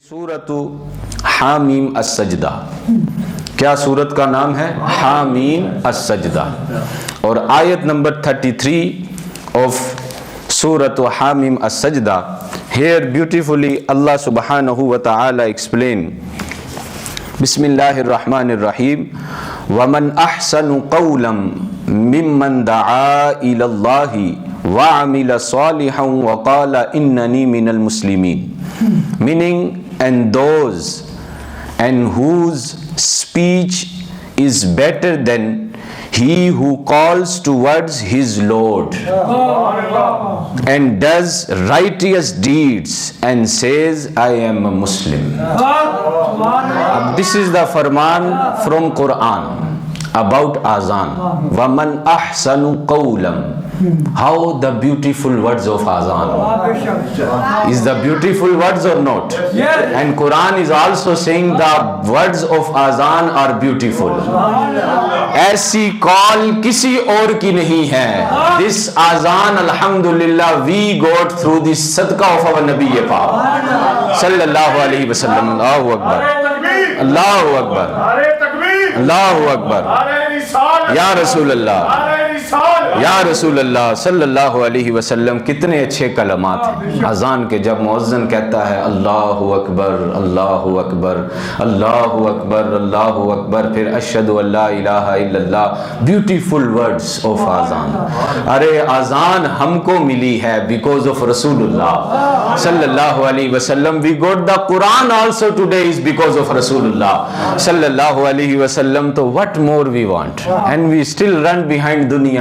सूरतु हामीम अस्सजदा। क्या सूरत का नाम है? हामीम अस्सजदा। और आयत नंबर 33 ऑफ सूरत हामीम अस्सजदा, here beautifully Allah subhanahu wa ta'ala explain, बिस्मिल्लाहिर्रहमानिर्रहीम, वमन अहसनु क़ौलन मिम्मन दआ इलल्लाहि व अमिल सालिहन व क़ाल इन्ननी मिनल मुस्लिमीन। Meaning, and those and whose speech is better than he who calls towards his Lord and does righteous deeds and says, I am a Muslim. This is the farman from Quran about azan. Waman ahsanu qawlam. How the beautiful words of azan. Is the beautiful words or not? And Quran is also saying the words of azan are beautiful. ऐसी call किसी और की नहीं है. This azan, alhamdulillah, we got through this sadqa of our Nabi Pak sallallahu alaihi wasallam. Allahu Akbar, Allahu Akbar, Allahu Akbar, Ya Rasulullah, या रसूल अल्लाह सल्लल्लाहु अलैहि वसल्लम। कितने अच्छे कलमात हैं अजान के। जब मुअज्जिन कहता है अल्लाहु अकबर, अल्लाहु अकबर, अल्लाहु अकबर, अल्लाहु अकबर, फिर अशहदु अल्ला इलाहा इल्लल्लाह, ब्यूटीफुल वर्ड्स ऑफ अजान। अरे अजान हमको मिली है बिकॉज ऑफ रसूलुल्लाह सल्लल्लाहु अलैहि वसल्लम। We got the Quran also today is because of रसूलुल्लाह सल्लल्लाहु अलैहि वसल्लम। तो what more we want, and we still run behind दुनिया।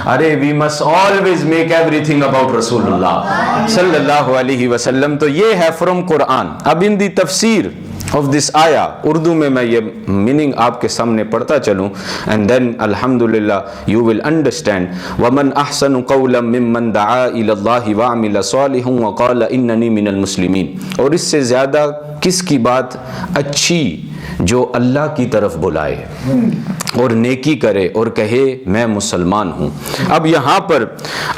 अरे we must always make everything about रसूलुल्लाह सल्लल्लाहु अलैहि वसल्लम। तो ये है फ्रॉम कुरान। अब इन दी तफसीर ऑफ दिस आया, उर्दू में मैं ये मीनिंग आपके सामने पढ़ता चलूँ, एंड देन अल्हम्दुलिल्लाह यू विल अंडरस्टैंड। वमन अहसनु क़ौलन मिम्मन दआ इलल्लाहि व अमिल सालिहन व क़ाल इन्ननी मिनल मुस्लिमीन। और इससे ज़्यादा किसकी बात अच्छी जो अल्लाह की तरफ बुलाए और नेकी करे और कहे मैं मुसलमान हूँ। अब यहाँ पर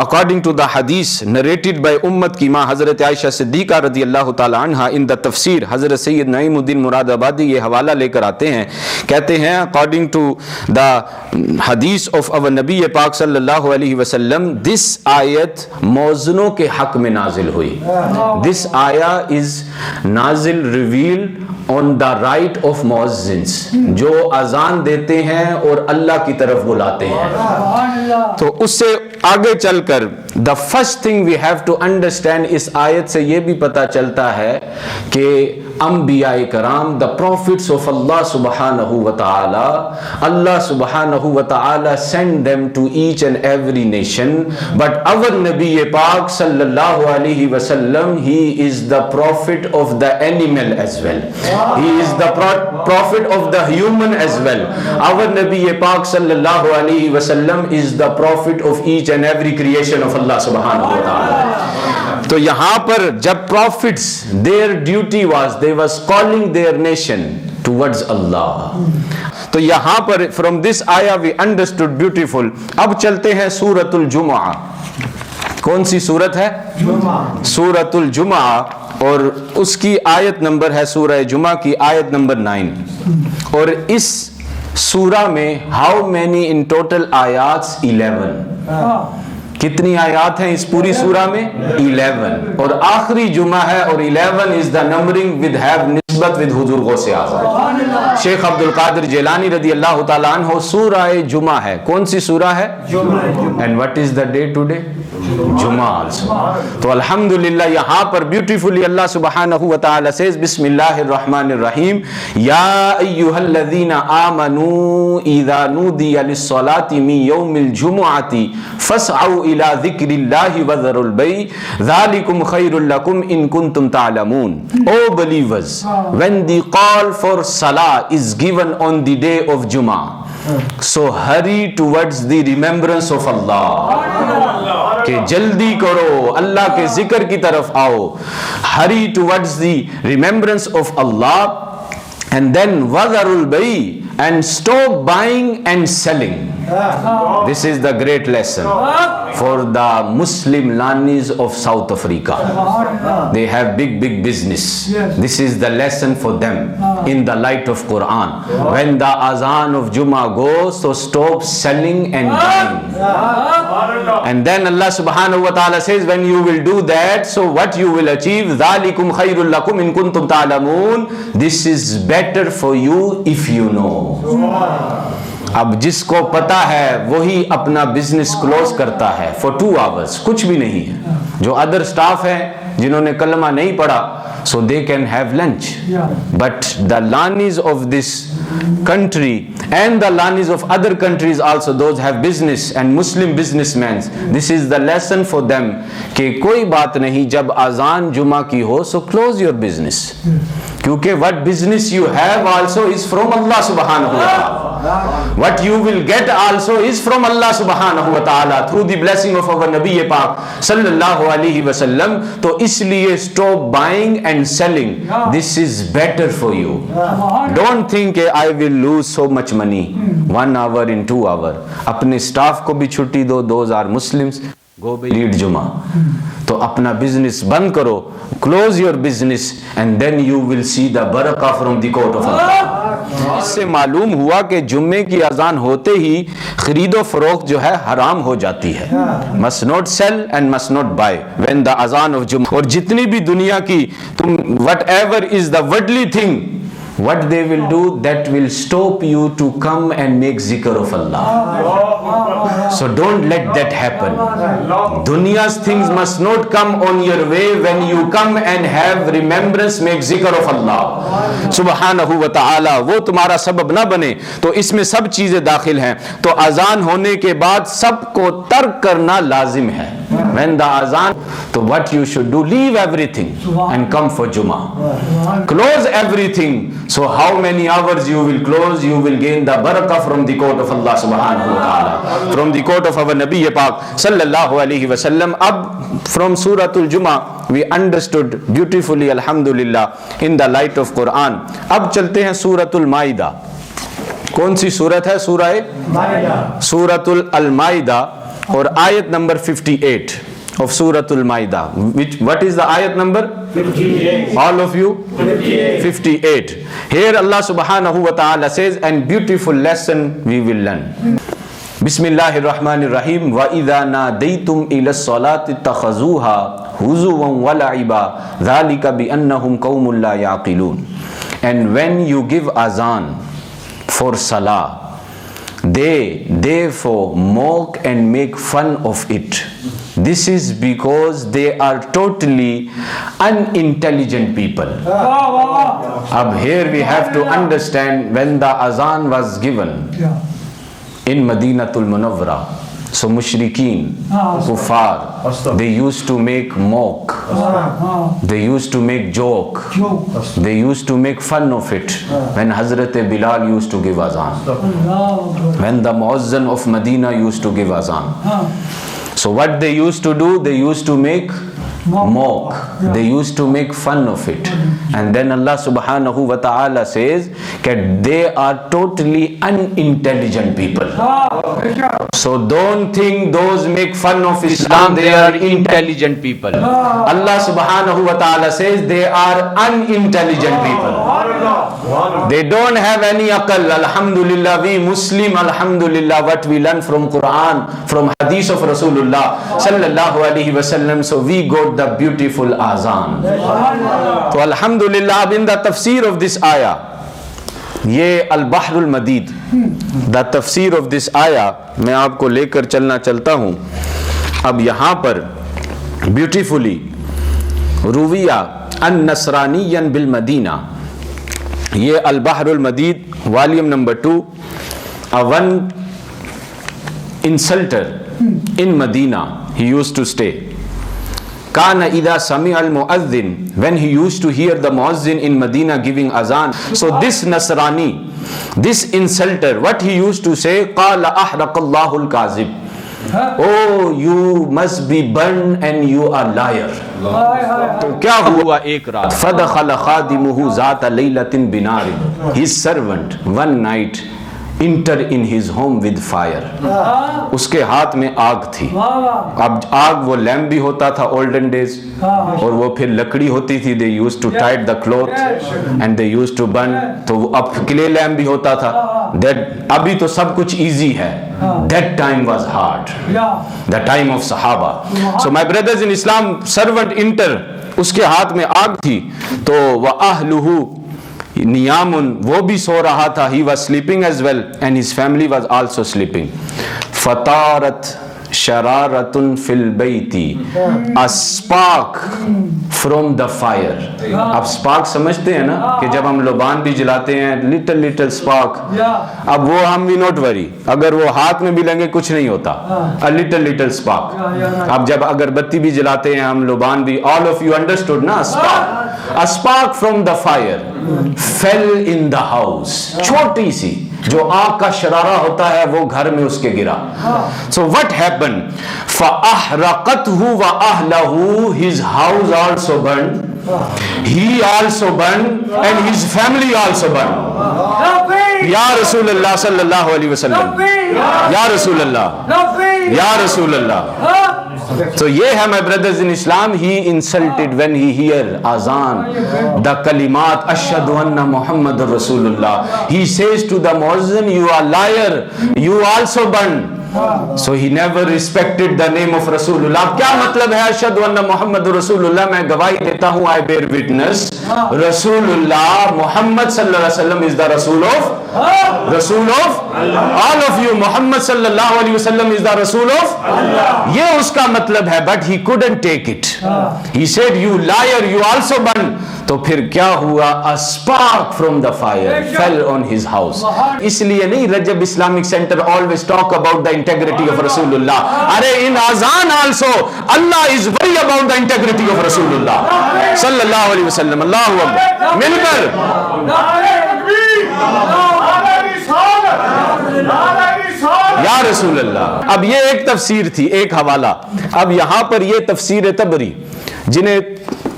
अकॉर्डिंग टू द हदीस नरेटेड बाय उम्मत की माँ हज़रत आयशा सिद्दीक़ा रज़ी अल्लाह ताला अन्हा, इन द तफसीर हज़रत सैयद नईमुद्दीन मुरादाबादी ये हवाला लेकर आते हैं। कहते हैं अकॉर्डिंग टू द हदीस ऑफ अवर नबी पाक सल्लल्लाहु अलैहि वसल्लम, दिस आयत मौज़नों के हक में नाजिल हुई। दिस आया इज नाजिल revealed on the right of मुअज्जिन्स, जो अजान देते हैं और अल्लाह की तरफ बुलाते हैं। तो उससे आगे चलकर the first thing we have to understand, इस आयत से यह भी पता चलता है कि अंबियाए कराम, द प्रॉफिट्स ऑफ अल्लाह सुब्हानहू व तआला, अल्लाह सुब्हानहू व तआला send them to each and every nation, but our नबी पाक सल्लल्लाहु अलैहि वसल्लम, he is the prophet of the animal as well, he is the prophet of the human as well. Our Nabi Pak sallallahu alaihi wasallam is the prophet of each and every creation of Allah subhanahu wa ta'ala. तो यहाँ पर जब prophets, their duty was, they was calling their nation towards Allah. तो यहाँ पर from this ayah we understood beautiful. अब चलते हैं सूरतुल जुमा। कौन सी सूरत है? सूरतुल जुमा, और उसकी आयत नंबर है सूरह जुमा की आयत नंबर 9। और इस सूरा में हाउ मैनी इन टोटल आयात? 11। कितनी आयात हैं इस पूरी सूरा में? 11। और आखिरी जुमा है, और 11 is the numbering with have निस्बत विद हुजूर गौसे आज़म शेख अब्दुल कादिर जिलानी रदी अल्लाह ताला अन्हु। सूरा जुमा है। कौन सी सूरा है? And what is the day today? जुमा आल्सो। तो अल्हम्दुलिल्लाह यहाँ पर ब्यूटीफुली अल्लाह सुब्हानहू व तआला सेज, बिस्मिल्लाहिर्रहमानिर्रहीम, या अय्युहल्लज़ीना आमनू इज़ा नूदिया लिस्सलाति मिन यौमिल जुमुअति फस्अउ इला ज़िक्रिल्लाहि व ज़रुल बै ज़ालिकुम खैरुल लकुम इन कुंतुम तालमून। ओ believers, when the call for salah is given on the day of Jummah, so hurry towards the remembrance of Allah, कि जल्दी करो अल्लाह के जिक्र की तरफ आओ। hurry towards the remembrance of Allah, and then वज़रुल by, and stop buying and selling. This is the great lesson for the Muslim Lanis of South Africa. They have big business. This is the lesson for them in the light of Quran. When the azan of Jummah goes, so stop selling and buying. And then Allah subhanahu wa ta'ala says, when you will do that, so what you will achieve? ذَلِكُمْ خَيْرٌ لَكُمْ إِن كُنْتُمْ تَعْلَمُونَ. This is better for you if you know. अब जिसको पता है वही अपना बिजनेस क्लोज करता है फॉर 2 hours, कुछ भी नहीं है. जो अदर स्टाफ है जिन्होंने कलमा नहीं पढ़ा, so they can have lunch. But the lanis of this country and the lanis of other countries also, those have business and Muslim businessmen, this is the lesson for them कि कोई बात नहीं, जब अजान जुमा की हो so close your business, क्योंकि what business you have also is from Allah subhanahu wa ta'ala. What you will get also is from Allah subhanahu wa ta'ala through the blessing of our Nabi Pak sallallahu alaihi wasallam. तो इसलिए stop buying and selling. This is better for you. Don't think I will lose so much money 1 hour in 2 hours. अपने staff को भी छुट्टी दो, those are Muslims. Go lead Juma. तो अपना business बंद करो, close your business and then you will see the barakah from the court of Allah. इससे मालूम हुआ कि जुम्मे की अजान होते ही खरीदो फरोख्त जो है हराम हो जाती है. Must not sell and must not buy when the azan of Jummah. और जितनी भी दुनिया की तुम whatever is the worldly thing, what they will do, that will stop you to come and make zikr of Allah. So don't let that happen. Dunya's things must not come on your way. When you come and have remembrance, make zikr of Allah subhanahu wa ta'ala, वो तुम्हारा सबब ना बने. तो इसमें सब चीजें दाखिल हैं. तो अजान होने के बाद सबको तर्क करना लाजिम है. When the azan, so what you should do, leave everything and come for Jummah. Close everything. So how many hours you will close, you will gain the barakah from the court of Allah subhanahu wa ta'ala, from the court of our Nabi Pak sallallahu alaihi wasallam. Ab from Suratul Jummah we understood beautifully, alhamdulillah, in the light of Quran. अब चलते हैं सूरतुल माइदा. कौन सी सूरत है? सूरह सूरतुल अल-माइदा और आयत number 58 of Suratul Maida. What is the ayat number? 58. All of you? 58. Here Allah subhanahu wa ta'ala says, and beautiful lesson we will learn. Bismillahir Rahmanir Rahim. Wa idha nadaytum ila salati takhazuha huzuwan wa la'iba dhalika bi annahum qawmun la yaqilun. And when you give azan for salah, they therefore mock and make fun of it. This is because they are totally unintelligent people. Ab here we have to understand, when the azan was given in Madinatul Munawwara, so mushrikeen, kuffar, they used to make mock, they used to make joke, they used to make fun of it when Hazrat Bilal used to give azan, when the Muazzin of Medina used to give azan. So what they used to do, they used to make mock, they used to make fun of it. And then Allah subhanahu wa ta'ala says that they are totally unintelligent people. So don't think those make fun of Islam, they are intelligent people. Allah subhanahu wa ta'ala says they are unintelligent people. They don't have any aqal. Alhamdulillah, we Muslim, alhamdulillah, what we learn from Quran, from hadith of Rasulullah sallallahu alaihi wasallam, so we got the beautiful azan. So alhamdulillah, in the tafsir of this ayah, ये al-Bahrul Madid, the tafsir of this ayah, मैं आपको लेकर चलता हूँ. अब यहाँ पर beautifully रुविया an-Nasraniyan bil Madina, ये al-Bahrul Madid volume number 2, one insulter in Medina, he used to stay. Kana idha sami al-muazzin, when he used to hear the muazzin in Medina giving azan, so this Nasrani, this insulter, what he used to say, qala ahraqallahu al-kazib, oh you must be burn and you are liar. तो क्या हुआ एक रात, फदखल खादिमुहु ज़ात लैलतिन बिनारिन, his servant one night enter in his home with fire. उसके हाथ में आग थी। अब आग वो लैम्प भी होता था ओल्डन डेज, और वो फिर लकड़ी होती थी, they used to tight the cloth and they used to burn. तो अब क्ले लैम्प भी होता था। दैट अभी तो सब कुछ इजी है, that time was hard, the time of सहाबा। So my brothers in Islam, servant enter, उसके हाथ में आग थी, तो वह अहलुहु नियामुन, वो भी सो रहा था, ही was sleeping as well and his family was also sleeping. फतारत शरारतुन फिल बैती, a spark from the fire. अब स्पार्क समझते हैं ना, कि जब हम लोबान भी जलाते हैं, लिटिल लिटिल स्पार्क, अब वो हम भी नॉट वरी, अगर वो हाथ में भी लेंगे कुछ नहीं होता, अ लिटिल लिटिल स्पार्क। अब जब अगरबत्ती भी जलाते हैं हम लोबान भी, ऑल ऑफ यू अंडरस्टूड ना, spark, a spark from the fire fail in the house. छोटी सी जो आग का शरारा होता है वो घर में उसके गिरा। सो व्हाट हैपेंड, फअहरकतहु व अहलहु, his house also burn, he also burned and his family also burned। या रसूल अल्लाह सल्लल्लाहु अलैहि वसल्लम, या रसूल अल्लाह, या रसूल अल्लाह। तो ये है my brothers in Islam, he insulted when he hear azan the कलिमात अशहदु अन्ना मुहम्मदुर रसूलुल्लाह, he says to the muezzin, you are liar, you also burn। So he never respected the name of Rasulullah। क्या मतलब है अशहदु अन्ना मुहम्मदुर रसूलुल्लाह, मैं गवाही देता हूँ, I bear witness, रसूलुल्लाह मोहम्मद सल्लल्लाहु अलैहि वसल्लम is the रसूल of all of you, Muhammad सल्लल्लाहु अलैहि वसल्लम is the रसूल ऑफ, ये उसका मतलब है। But he couldn't take it, he said you liar, you also burn। तो फिर क्या हुआ, a spark from the fire fell on his house। इसलिए नहीं Rajab Islamic centre always talk about the integrity of Rasulullah। अरे in azan also Allah is worry about the integrity of Rasulullah sallallahu alaihi wasallam। अल्लाहु अकबर, मिलकर या रसूल अल्लाह। अब ये एक तफसीर थी, एक हवाला। अब यहां पर ये तफसीर तबरी, जिन्हें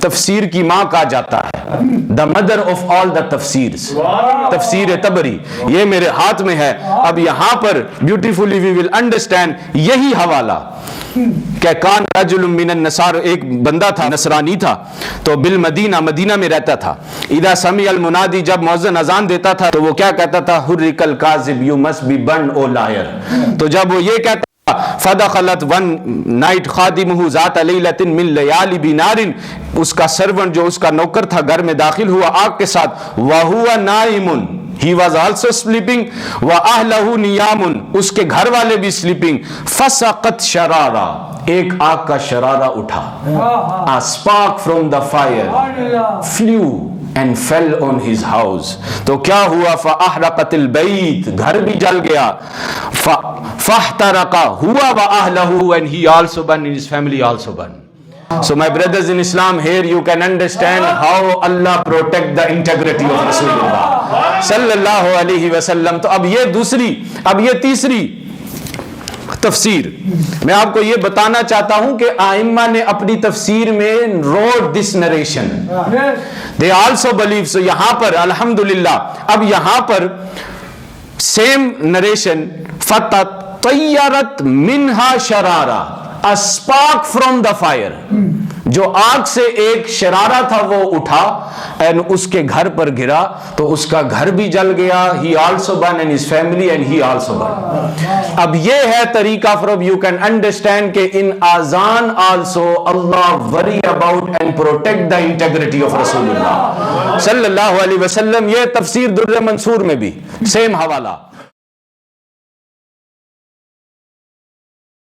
तफसीर की मां कहा जाता है, the mother of all the tafsirs, tafsir Tabari, ये मेरे हाथ में है। अब यहां पर ब्यूटीफुली वी विल अंडरस्टैंड यही हवाला। क्या कान रजुलुम मिनन नसार, एक बंदा था, नसरानी था, तो बिल मदीना, मदीना में रहता था। इदा समी अल मुनादी, जब मुअज्जिन अजान देता था तो वो क्या कहता था, हुर्रिकल काज़िब, you must be burn O liar. तो जब वो ये कहता फदखलत वन नाइट खादिमुहु ज़ात लैलतिन मिन लयाली बिनारिन, उसका सर्वेंट जो उसका नौकर था घर में दाखिल हुआ आग के साथ, वहुवा नाइमुन, he was also sleeping, व अहलहु नियामुन, उसके घर वाले भी स्लीपिंग। फसकत शरारा, एक आग का शरारा उठा, a spark from the fire flew and fell on his house। तो क्या हुआ, फअहरकतिल बैत, घर भी जल गया, फहतरका हुआ व अहलहु, and he also burned, his family also burned। So my brothers in Islam, here you can understand how Allah protect the integrity of Rasulullah sallallahu alaihi wasallam। तो अब ये दूसरी, अब ये तीसरी तफसीर मैं आपको ये बताना चाहता हूं कि आइम्मा ने अपनी तफसीर में wrote this narration, they also believe. So यहां पर अल्हम्दुलिल्लाह, अब यहां पर सेम नरेशन, फततयरत मिनहा शरारा, a spark from the fire, जो आग से एक शरारा था वो उठा एंड उसके घर पर गिरा, तो उसका घर भी जल गया, he also burn and his family and he also burn. अब ये है तरीका फ्रॉम, यू कैन अंडरस्टैंड के in azan also Allah worry about and protect the integrity of रसूलुल्लाह सल्लल्लाहु अलैहि वसल्लम। ये तफसीर दुर्र मंसूर में भी सेम हवाला।